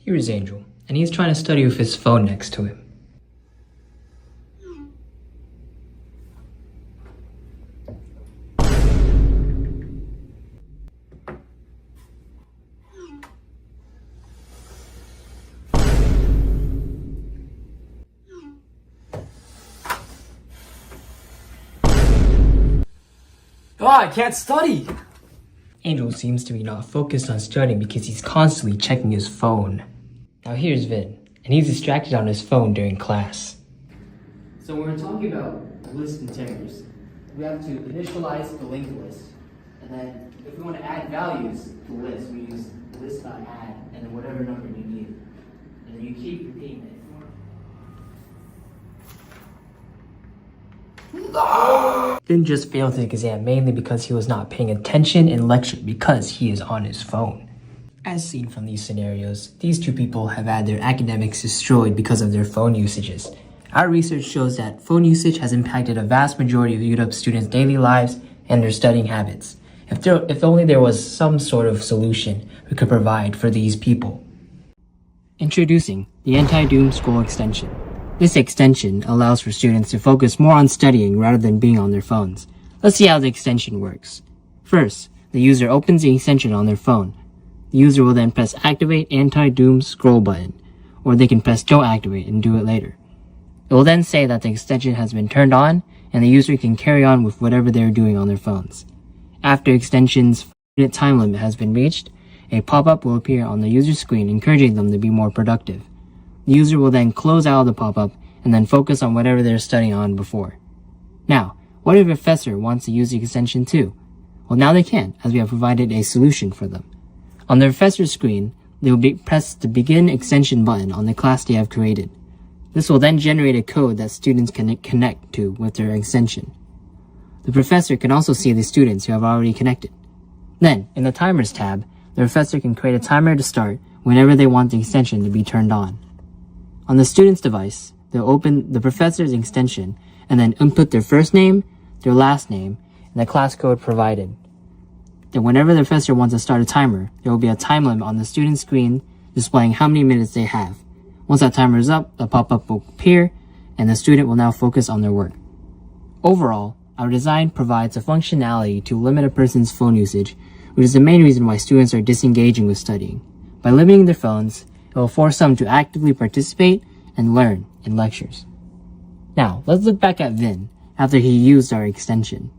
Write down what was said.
Here's Angel, and he's trying to study with his phone next to him. I can't study! Angel seems to be not focused on studying because he's constantly checking his phone. Now here's Vin, and he's distracted on his phone during class. So when we're talking about list containers, we have to initialize the linked list. And then if we want to add values to the list, we use list.add and then whatever number you need. And then you keep repeating it. Vin just failed his exam mainly because he was not paying attention in lecture because he is on his phone. As seen from these scenarios, these two people have had their academics destroyed because of their phone usages. Our research shows that phone usage has impacted a vast majority of UW students' daily lives and their studying habits. If only there was some sort of solution we could provide for these people. Introducing the Anti-Doom Scroll extension. This extension allows for students to focus more on studying rather than being on their phones. Let's see how the extension works. First, the user opens the extension on their phone. The user will then press Activate Anti-Doom Scroll button, or they can press Don't Activate and do it later. It will then say that the extension has been turned on, and the user can carry on with whatever they are doing on their phones. After extension's 5-minute time limit has been reached, a pop-up will appear on the user's screen encouraging them to be more productive. The user will then close out of the pop-up and then focus on whatever they're studying on before. Now, what if a professor wants to use the extension too? Well, now they can, as we have provided a solution for them. On the professor's screen, they will press the Begin Extension button on the class they have created. This will then generate a code that students can connect to with their extension. The professor can also see the students who have already connected. Then, in the Timers tab, the professor can create a timer to start whenever they want the extension to be turned on. On the student's device, they'll open the professor's extension and then input their first name, their last name, and the class code provided. Then whenever the professor wants to start a timer, there will be a time limit on the student's screen displaying how many minutes they have. Once that timer is up, a pop-up will appear, and the student will now focus on their work. Overall, our design provides a functionality to limit a person's phone usage, which is the main reason why students are disengaging with studying. By limiting their phones, it will force them to actively participate and learn in lectures. Now, let's look back at Vin after he used our extension.